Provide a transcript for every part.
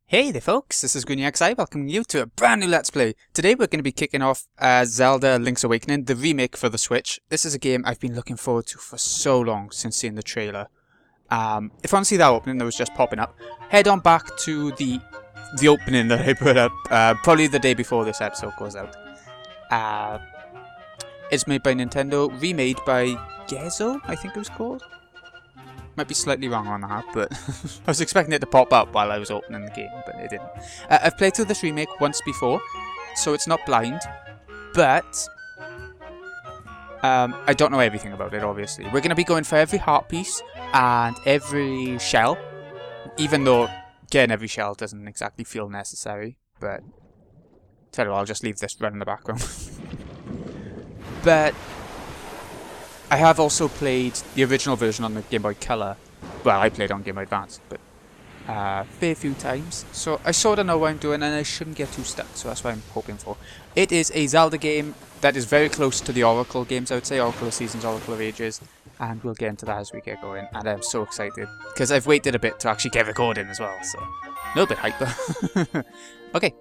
Hey there folks, this is XI welcoming you to a brand new Let's Play. Today we're going to be kicking off Zelda Link's Awakening, the remake for the Switch. This is a game I've been looking forward to for so long since seeing the trailer. If you want to see that opening that was just popping up, head on back to the opening that I put up probably the day before this episode goes out. It's made by Nintendo, remade by Gezo, I think it was called. Might be slightly wrong on that, but I was expecting it to pop up while I was opening the game, but it didn't. I've played through this remake once before, so it's not blind, but I don't know everything about it, obviously. We're going to be going for every heart piece and every shell, even though getting every shell doesn't exactly feel necessary, but tell you what, I'll just leave this run in the background. But I have also played the original version on the Game Boy Color. Well, I played on Game Boy Advance, but a fair few times. So I sort of know what I'm doing and I shouldn't get too stuck, so that's what I'm hoping for. It is a Zelda game that is very close to the Oracle games, I would say. Oracle of Seasons, Oracle of Ages, and we'll get into that as we get going. And I'm so excited, because I've waited a bit to actually get recording as well, so a little bit hyper. Okay,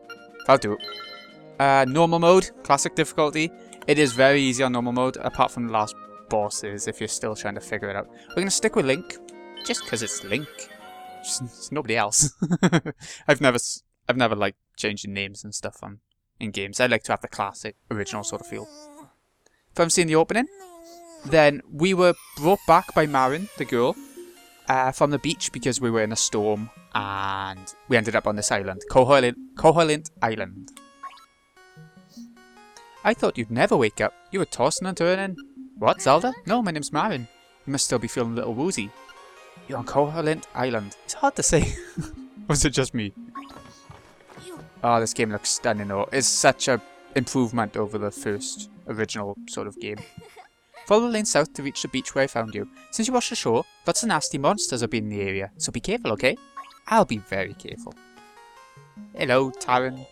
I'll do it. Normal mode, classic difficulty. It is very easy on normal mode, apart from the last bosses if you're still trying to figure it out. We're going to stick with Link, just because it's Link. It's nobody else. I've never liked changing names and stuff in games. I like to have the classic, original sort of feel. If I'm seeing the opening, then we were brought back by Marin, the girl, from the beach because we were in a storm and we ended up on this island, Koholint Island. I thought you'd never wake up. You were tossing and turning. What, Zelda? No, my name's Marin. You must still be feeling a little woozy. You're on Koholint Island. It's hard to say. Was it just me? Oh, this game looks stunning though. It's such a improvement over the first original sort of game. Follow the lane south to reach the beach where I found you. Since you washed ashore, lots of nasty monsters have been in the area, so be careful, okay? I'll be very careful. Hello, Tarin.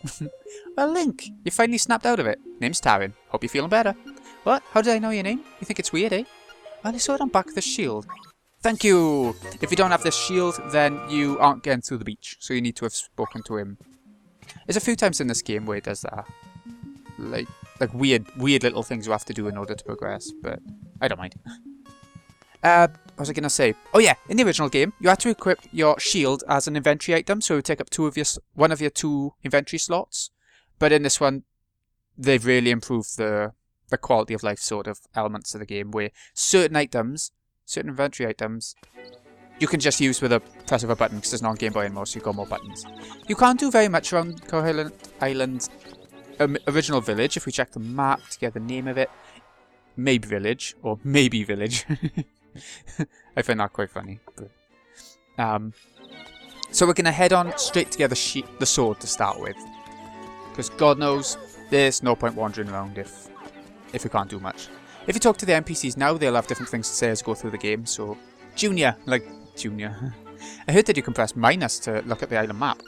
Well, Link, you finally snapped out of it. Name's Tarin. Hope you're feeling better. What? How did I know your name? You think it's weird, eh? Well, I saw it on back of the shield. Thank you! If you don't have this shield, then you aren't getting through the beach, so you need to have spoken to him. There's a few times in this game where it does that. Like weird little things you have to do in order to progress, but I don't mind. What was I going to say? Oh yeah, in the original game, you had to equip your shield as an inventory item, so it would take up one of your two inventory slots. But in this one, they've really improved the quality of life sort of elements of the game, where certain inventory items, you can just use with a press of a button because there's not on Game Boy anymore, so you've got more buttons. You can't do very much around Koholint Island's original village. If we check the map to get the name of it, Maybe Village, or Maybe Village. I find that quite funny. But, so we're going to head on straight to get the sword to start with, because God knows there's no point wandering around if we can't do much. If you talk to the NPCs now, they'll have different things to say as you go through the game, so... Junior! I heard that you can press minus to look at the island map.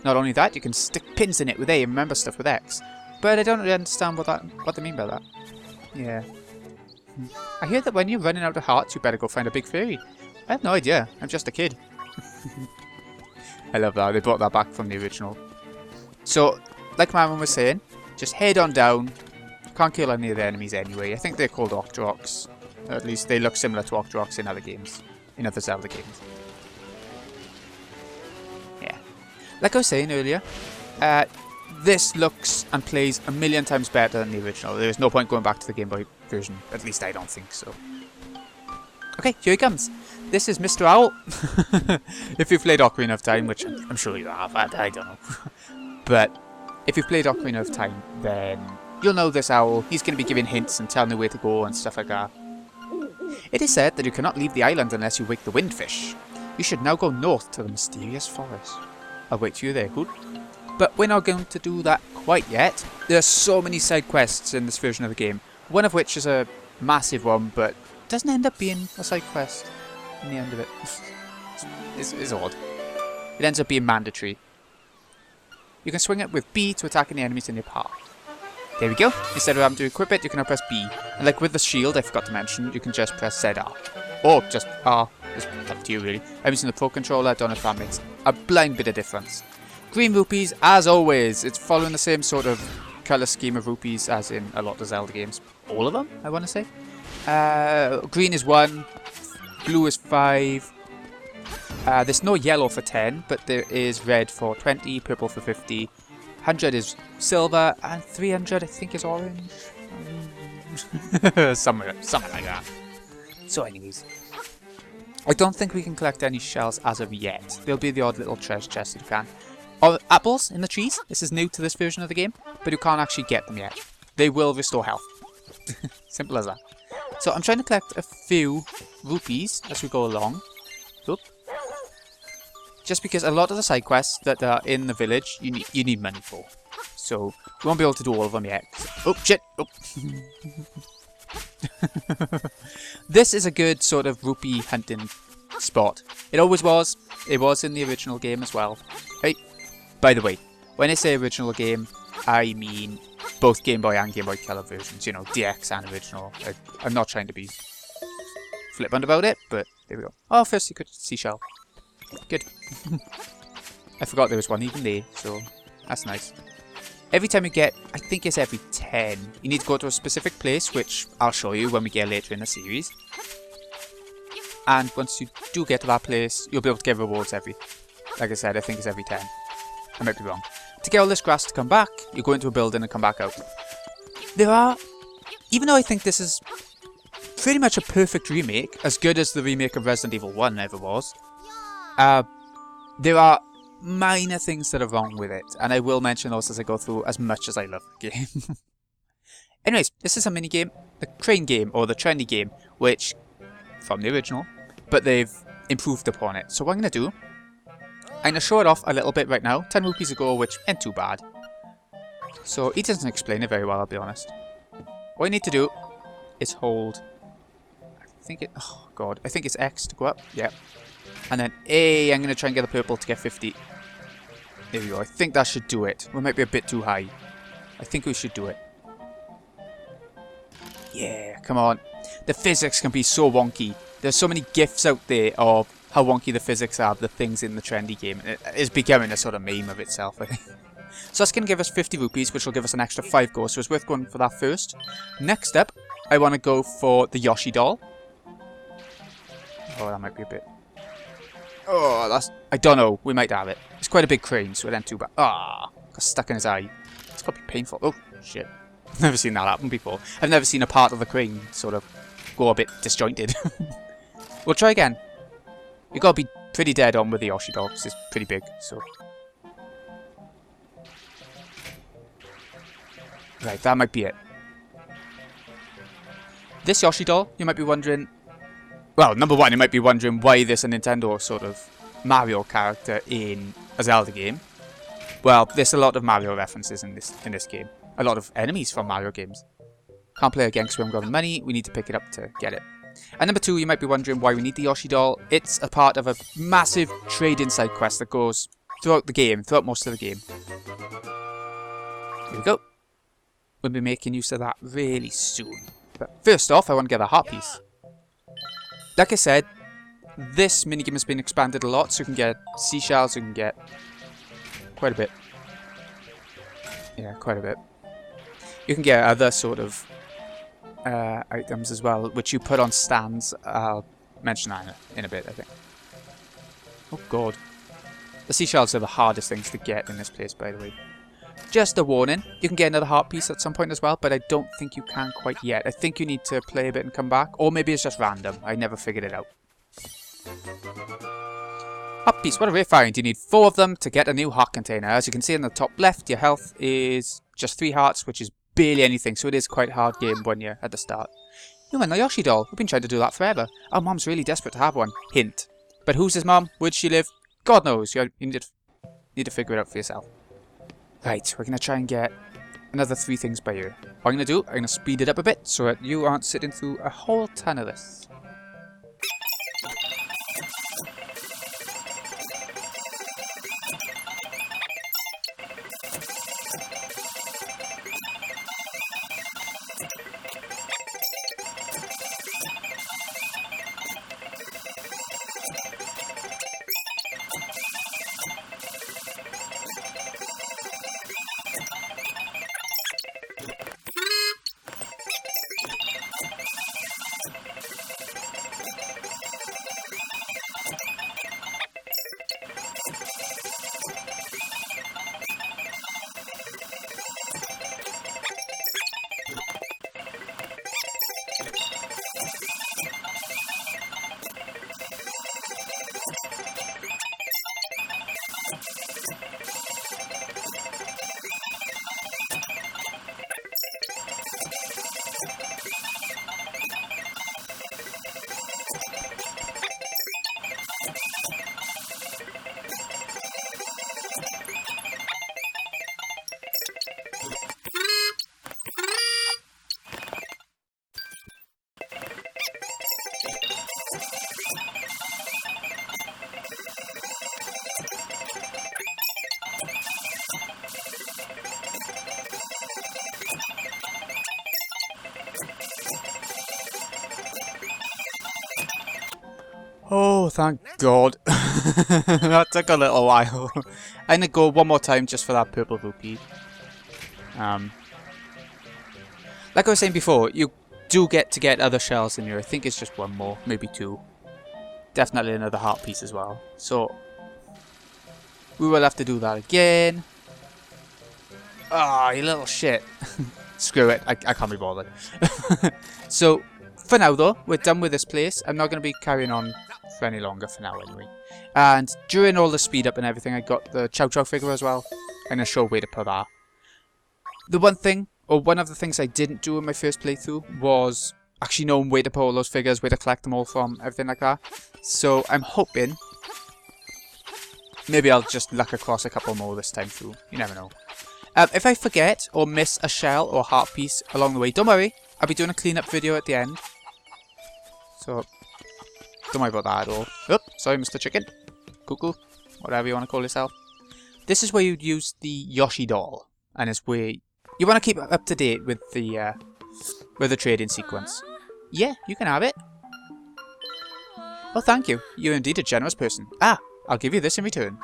Not only that, you can stick pins in it with A and remember stuff with X. But I don't really understand what they mean by that. Yeah. I hear that when you're running out of hearts, you better go find a big fairy. I have no idea. I'm just a kid. I love that. They brought that back from the original. So, like Marin was saying, just head on down. Can't kill any of the enemies anyway. I think they're called Octoroks. Or at least they look similar to Octoroks in other games. In other Zelda games. Yeah. Like I was saying earlier, this looks and plays a million times better than the original. There is no point going back to the Game Boy version. At least I don't think so. Okay, here he comes. This is Mr. Owl. If you've played Ocarina of Time, which I'm sure you have, I don't know. But if you've played Ocarina of Time, then you'll know this owl. He's going to be giving hints and telling you where to go and stuff like that. It is said that you cannot leave the island unless you wake the windfish. You should now go north to the mysterious forest. I'll wait for you there, good? But we're not going to do that quite yet. There are so many side quests in this version of the game. One of which is a massive one, but doesn't end up being a side quest in the end of it. It's odd. It ends up being mandatory. You can swing it with B to attack any enemies in your path. There we go. Instead of having to equip it, you can now press B. And like with the shield, I forgot to mention, you can just press ZR. Or just R. It's up to you really. I'm using the Pro Controller, I don't know if that makes a blind bit of difference. Green rupees, as always. It's following the same sort of colour scheme of rupees as in a lot of Zelda games. All of them, I want to say. Green is 1, blue is 5. There's no yellow for 10, but there is red for 20, purple for 50. 100 is silver, and 300 I think is orange. something like that. So anyways, I don't think we can collect any shells as of yet. There'll be the odd little treasure chest if you can. Or apples in the trees. This is new to this version of the game, but you can't actually get them yet. They will restore health. Simple as that. So I'm trying to collect a few rupees as we go along. Oop. Just because a lot of the side quests that are in the village, you need money for. So we won't be able to do all of them yet. Oh shit! Oh. This is a good sort of rupee hunting spot. It always was. It was in the original game as well. Hey, by the way, when I say original game, I mean both Game Boy and Game Boy Color versions. You know, DX and original. I'm not trying to be flippant about it, but there we go. Oh, first secret seashell. Good. I forgot there was one even there, so that's nice. Every time you get, I think it's every 10, you need to go to a specific place, which I'll show you when we get later in the series. And once you do get to that place, you'll be able to get rewards like I said, I think it's every 10. I might be wrong. To get all this grass to come back, you go into a building and come back out. There are, even though I think this is pretty much a perfect remake, as good as the remake of Resident Evil 1 ever was, there are minor things that are wrong with it, and I will mention those as I go through, as much as I love the game. Anyways, this is a mini game, the crane game, or the trendy game, which, from the original, but they've improved upon it. So what I'm going to do, I'm going to show it off a little bit right now, 10 rupees ago, which ain't too bad. So he doesn't explain it very well, I'll be honest. What you need to do is hold, oh god, I think it's X to go up, yeah. And then A, I'm going to try and get the purple to get 50. There we go. I think that should do it. We might be a bit too high. I think we should do it. Yeah, come on. The physics can be so wonky. There's so many GIFs out there of how wonky the physics are of the things in the trendy game. It is becoming a sort of meme of itself, I think. So that's going to give us 50 rupees, which will give us an extra 5 gold. So it's worth going for that first. Next up, I want to go for the Yoshi doll. Oh, that might be a bit... Oh, that's... I don't know. We might have it. It's quite a big crane, so it ain't too bad. Ah, got stuck in his eye. It's got to be painful. Oh, shit. I've never seen that happen before. I've never seen a part of the crane sort of go a bit disjointed. We'll try again. You've got to be pretty dead on with the Yoshi doll, because it's pretty big, so... Right, that might be it. This Yoshi doll, you might be wondering... Well, number one, you might be wondering why there's a Nintendo sort of Mario character in a Zelda game. Well, there's a lot of Mario references in this game. A lot of enemies from Mario games. Can't play again because we haven't got the money. We need to pick it up to get it. And number two, you might be wondering why we need the Yoshi doll. It's a part of a massive trade-in side quest that goes throughout the game, throughout most of the game. Here we go. We'll be making use of that really soon. But first off, I want to get a heart piece. Like I said, this minigame has been expanded a lot, so you can get seashells, you can get quite a bit. Yeah, quite a bit. You can get other sort of items as well, which you put on stands. I'll mention that in a bit, I think. Oh god. The seashells are the hardest things to get in this place, by the way. Just a warning, you can get another heart piece at some point as well, but I don't think you can quite yet. I think you need to play a bit and come back, or maybe it's just random. I never figured it out. Heart piece, what a rare find. You need 4 of them to get a new heart container. As you can see in the top left, your health is just 3 hearts, which is barely anything, so it is quite a hard game when you're at the start. You win the Yoshi doll. We've been trying to do that forever. Our mom's really desperate to have one. Hint. But who's his mom? Where'd she live? God knows. You need to figure it out for yourself. Right, we're going to try and get another 3 things by you. What I'm going to do, I'm going to speed it up a bit so that you aren't sitting through a whole ton of this. Oh, thank God. That took a little while. I'm gonna go one more time just for that purple rupee. Like I was saying before, you do get to get other shells in here. I think it's just one more, maybe two. Definitely another heart piece as well. So, we will have to do that again. Ah, you little shit. Screw it, I can't be bothered. So, for now though, we're done with this place. I'm not going to be carrying on for any longer for now anyway. And during all the speed up and everything, I got the Chow Chow figure as well. And a sure way to put that. The one thing, or one of the things I didn't do in my first playthrough was actually knowing where to put all those figures, where to collect them all from, everything like that. So I'm hoping maybe I'll just luck across a couple more this time through. You never know. If I forget or miss a shell or heart piece along the way, don't worry. I'll be doing a cleanup video at the end. So, don't worry about that at all. Oop, sorry Mr. Chicken. Cuckoo, whatever you want to call yourself. This is where you'd use the Yoshi doll. And it's where you want to keep up to date with the trading sequence. Yeah, you can have it. Oh, thank you. You're indeed a generous person. Ah, I'll give you this in return.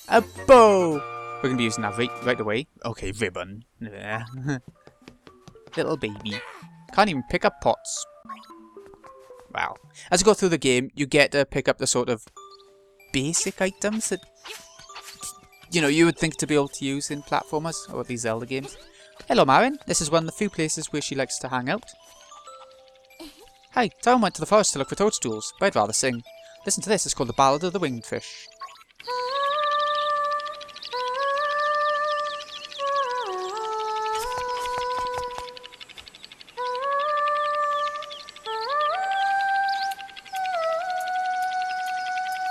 A bow! We're going to be using that right away. Okay, ribbon. Little baby. Can't even pick up pots. Wow. As you go through the game, you get to pick up the sort of basic items that, you know, you would think to be able to use in platformers or these Zelda games. Hello, Marin. This is one of the few places where she likes to hang out. Hi, Tom went to the forest to look for toadstools, but I'd rather sing. Listen to this, it's called the Ballad of the Winged Fish.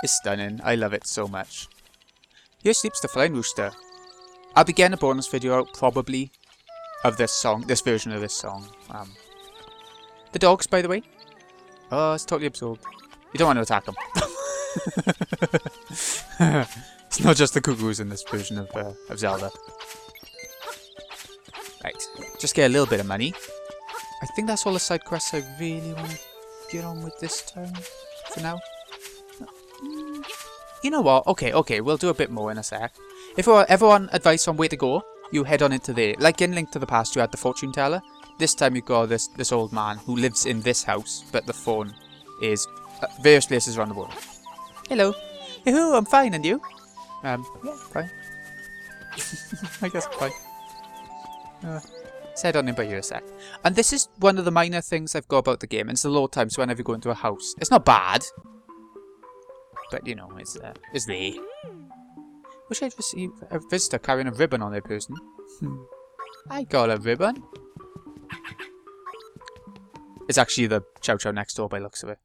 It's stunning. I love it so much. Here sleeps the flying rooster. I'll be getting a bonus video out, probably, of this song, this version of this song. The dogs, by the way. Oh, it's totally absorbed. You don't want to attack them. It's not just the cuckoos in this version of Zelda. Right, just get a little bit of money. I think that's all the side quests I really want to get on with this time, for now. You know what? Okay, we'll do a bit more in a sec. If you ever want advice on where to go, you head on into there. Like in Link to the Past, you had the fortune teller. This time you got this old man who lives in this house, but the phone is various places around the world. Hello. Yoo-hoo, I'm fine, and you? Yeah, fine. I guess I'm fine. Let's head on in by you a sec. And this is one of the minor things I've got about the game, and it's the load times whenever you go into a house. It's not bad, but you know, it's there. Wish I'd receive a visitor carrying a ribbon on their person. I got a ribbon. It's actually the Chow Chow next door by the looks of it.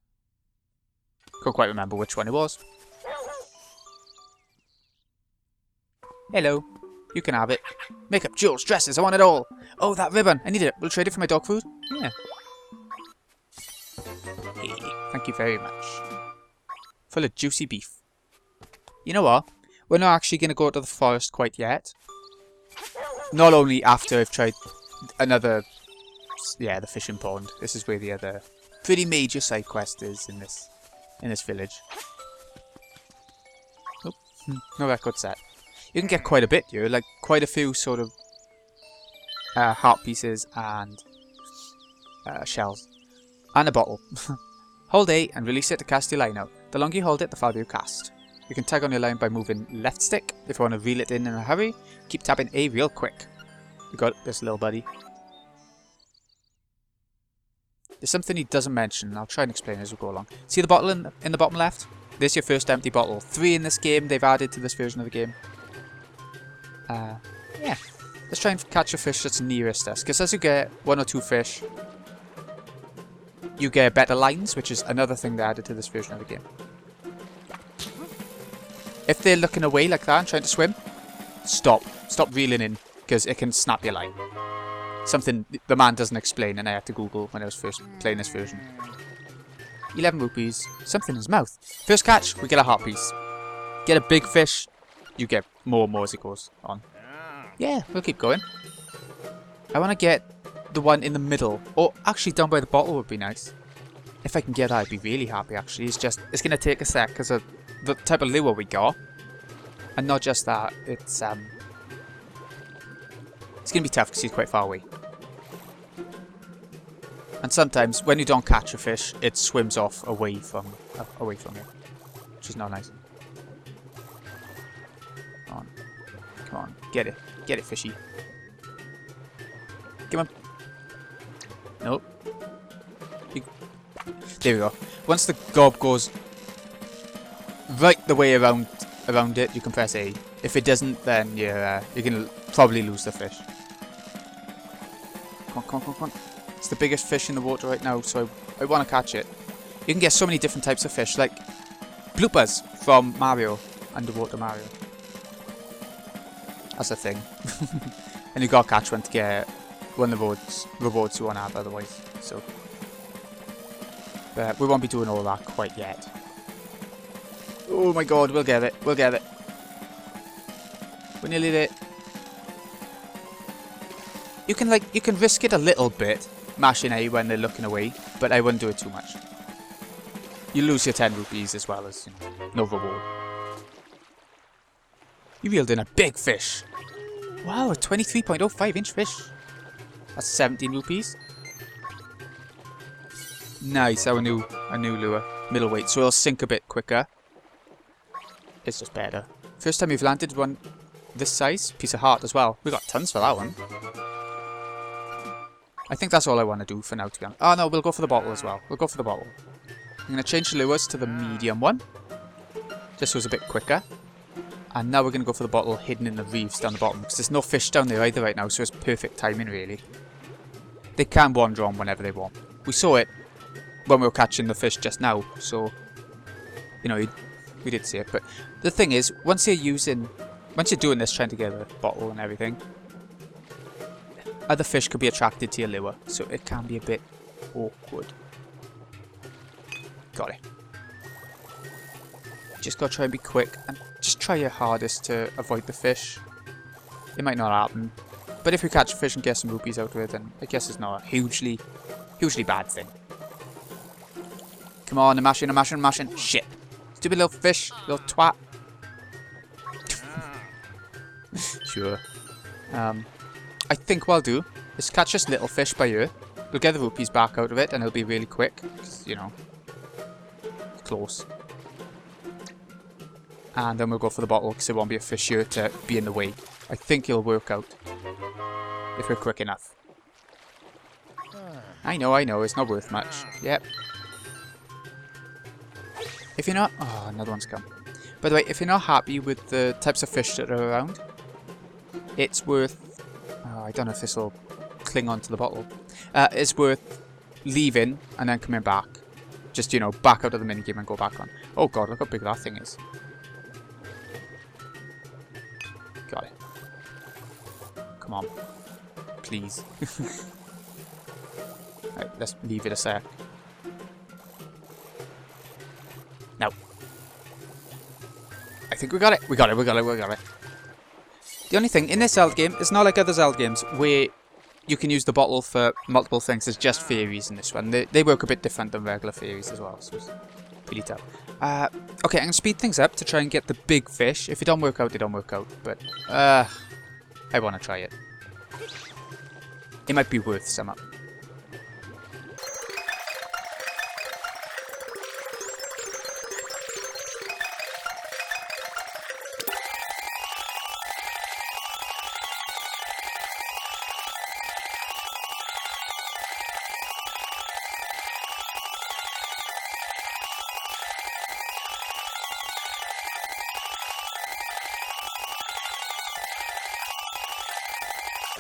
Can't quite remember which one it was. Hello. You can have it. Makeup, jewels, dresses, I want it all. Oh, that ribbon. I need it. We'll trade it for my dog food. Yeah. Hey, thank you very much. Full of juicy beef. You know what? We're not actually going to go to the forest quite yet. Not only after I've tried another... Yeah, the fishing pond. This is where the other pretty major side quest is in this village. Oh, no record set. You can get quite a bit here, like quite a few sort of heart pieces and shells. And a bottle. Hold A and release it to cast your line out. The longer you hold it, the farther you cast. You can tug on your line by moving left stick. If you want to reel it in a hurry, keep tapping A real quick. You got this, little buddy. There's something he doesn't mention. I'll try and explain as we go along. See the bottle in the bottom left? This is your first empty bottle. 3 in this game they've added to this version of the game. Yeah. Let's try and catch a fish that's nearest us. Because as you get 1 or 2 fish, you get better lines, which is another thing they added to this version of the game. If they're looking away like that and trying to swim, stop. Stop reeling in, because it can snap your line. Something the man doesn't explain, and I had to Google when I was first playing this version. 11 rupees. Something in his mouth. First catch, we get a heart piece. Get a big fish, you get more and more as it goes on. Yeah, we'll keep going. I want to get the one in the middle. Or actually down by the bottle would be nice. If I can get that, I'd be really happy, actually. It's going to take a sec because of the type of lure we got. And not just that, it's going to be tough because he's quite far away. And sometimes, when you don't catch a fish, it swims off away from you. Which is not nice. Come on. Come on. Get it. Get it, fishy. Come on. Nope. There we go. Once the gob goes right the way around it, you can press A. If it doesn't, then you're gonna probably lose the fish. Come on, come on, come on, come on. It's the biggest fish in the water right now, so I want to catch it. You can get so many different types of fish, like bloopers from Mario, Underwater Mario. That's a thing. And you gotta catch one to get one of the rewards you want to have otherwise. So, but we won't be doing all that quite yet. Oh my god, we'll get it. We'll get it. We're nearly there. You can risk it a little bit, mashing A when they're looking away, but I wouldn't do it too much. You lose your 10 rupees as well as, no reward. You reeled in a big fish. Wow, a 23.05 inch fish. That's 17 rupees. Nice, our new lure. Middleweight, so it'll sink a bit quicker. It's just better. First time we've landed one this size. Piece of heart as well. We got tons for that one. I think that's all I want to do for now, to be honest. Oh no, we'll go for the bottle as well. We'll go for the bottle. I'm going to change the lures to the medium one. Just so it's a bit quicker. And now we're going to go for the bottle hidden in the reefs down the bottom. Because there's no fish down there either right now, so it's perfect timing really. They can wander on whenever they want. We saw it when we were catching the fish just now, so we did see it. But the thing is, once you're doing this, trying to get a bottle and everything, other fish could be attracted to your lure, so it can be a bit awkward. Got it. Just gotta try and be quick and just try your hardest to avoid the fish. It might not happen, but if we catch a fish and get some rupees out of it, then I guess it's not a hugely bad thing. Come on, I'm mashing, I'm mashing, I'm mashing. Shit. Stupid little fish, little twat. Sure. I think what I'll do is catch this little fish by here. We'll get the rupees back out of it and it'll be really quick. Cause, close. And then we'll go for the bottle because there won't be a fish here to be in the way. I think it'll work out. If we're quick enough. I know, it's not worth much. Yep. If you're not... Oh, another one's come. By the way, if you're not happy with the types of fish that are around, it's worth... Oh, I don't know if this will cling onto the bottle. It's worth leaving and then coming back. Just, back out of the minigame and go back on. Oh god, look how big that thing is. Got it. Come on. Please. Right, let's leave it a sec. No. I think we got it. We got it. The only thing, in this Zelda game, it's not like other Zelda games where you can use the bottle for multiple things. There's just fairies in this one. They work a bit different than regular fairies as well, so it's pretty tough. Okay, I'm going to speed things up to try and get the big fish. If it don't work out, it don't work out. But, I want to try it. It might be worth some up.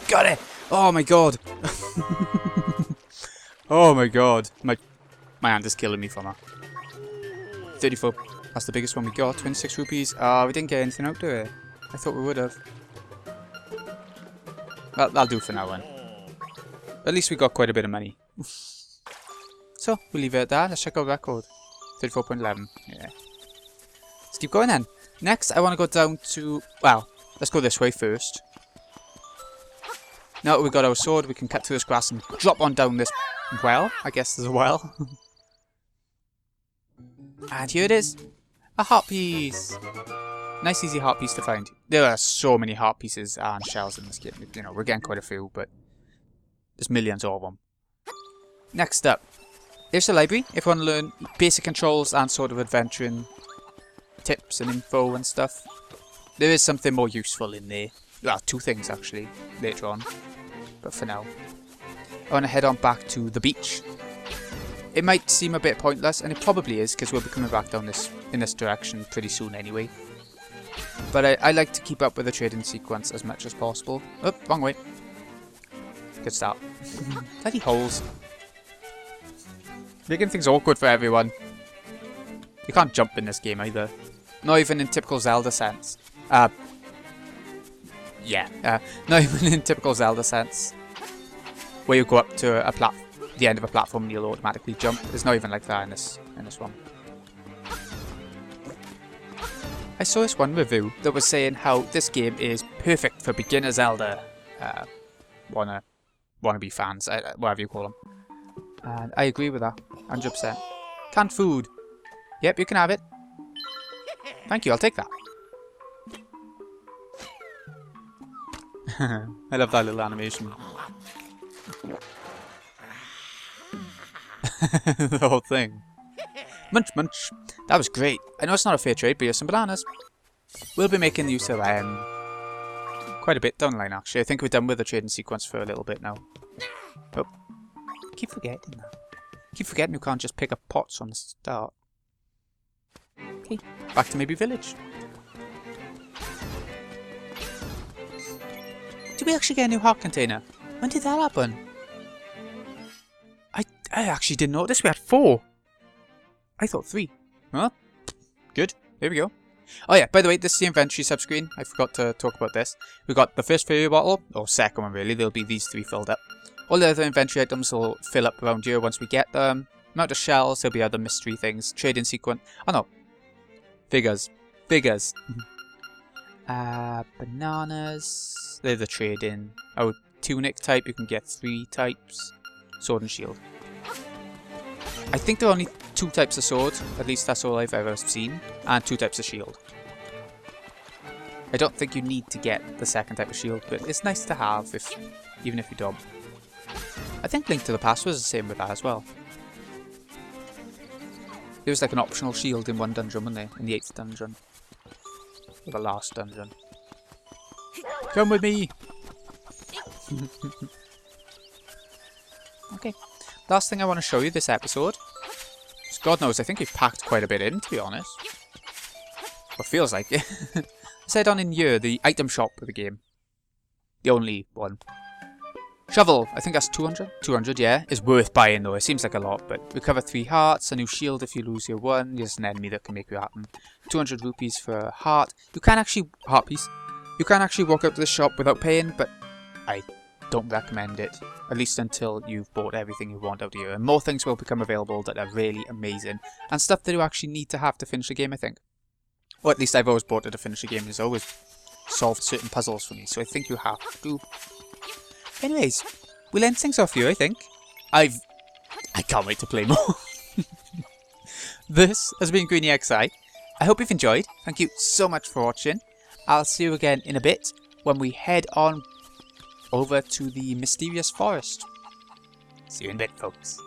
Got it! Oh my god! Oh my god. My hand is killing me from that. 34. That's the biggest one we got. 26 rupees. We didn't get anything out of it. I thought we would have. Well, that'll do for now then. At least we got quite a bit of money. So, we'll leave it at that. Let's check our record. 34.11. Yeah. Let's keep going then. Next, I want to go down to... Well, let's go this way first. Now that we got our sword, we can cut through this grass and drop on down this well. I guess there's a well. And here it is. A heart piece. Nice easy heart piece to find. There are so many heart pieces and shells in this game. You know, we're getting quite a few, but there's millions of them. Next up, there's the library. If you want to learn basic controls and sort of adventuring tips and info and stuff. There is something more useful in there. Well, two things actually, later on. But for now, I want to head on back to the beach. It might seem a bit pointless, and it probably is, because we'll be coming back down in this direction pretty soon anyway. But I like to keep up with the trading sequence as much as possible. Oh, wrong way. Good start. Bloody holes. Making things awkward for everyone. You can't jump in this game either. Not even in typical Zelda sense. Not even in typical Zelda sense. Where you go up to the end of a platform and you'll automatically jump. It's not even like that in this one. I saw this one review that was saying how this game is perfect for beginner Zelda wannabe fans, whatever you call them. And I agree with that, 100%. Canned food. Yep, you can have it. Thank you, I'll take that. I love that little animation. The whole thing. Munch, munch. That was great. I know it's not a fair trade, but here's some bananas. We'll be making use of quite a bit down the line, actually. I think we're done with the trading sequence for a little bit now. Oh. Keep forgetting that. Keep forgetting you can't just pick up pots on the start. Okay, back to maybe village. Did we actually get a new heart container? When did that happen? I actually didn't notice we had 4. I thought 3. Huh? Good. There we go. Oh yeah, by the way, this is the inventory subscreen. I forgot to talk about this. We got the first fairy bottle, or second one really. There'll be these 3 filled up. All the other inventory items will fill up around here once we get them. Not just shells, there'll be other mystery things. Trading sequence. Oh no. Figures. Figures. Bananas. They're the trading. Oh, tunic type. You can get 3 types. Sword and shield. I think there are only 2 types of sword. At least that's all I've ever seen. And 2 types of shield. I don't think you need to get the second type of shield, but it's nice to have, even if you don't. I think Link to the Past was the same with that as well. There was like an optional shield in one dungeon, wasn't there? In the 8th dungeon. Or the last dungeon. Come with me! Okay. Last thing I want to show you this episode. God knows, I think we've packed quite a bit in, to be honest. Or feels like it. Let's head on in here, the item shop of the game. The only one. Shovel, I think that's 200? 200, yeah. Is worth buying though, it seems like a lot, but recover 3 hearts, a new shield if you lose your one, there's an enemy that can make you happen. 200 rupees for a heart. You can actually, heart piece. You can actually walk up to the shop without paying, but I don't recommend it. At least until you've bought everything you want out here. And more things will become available that are really amazing. And stuff that you actually need to have to finish the game, I think. Or at least I've always bought it to finish the game. It's always solved certain puzzles for me, so I think you have to. Anyways, we'll end things off here, I think. I can't wait to play more. This has been Greeny XI. I hope you've enjoyed. Thank you so much for watching. I'll see you again in a bit when we head on over to the mysterious forest. See you in a bit, folks.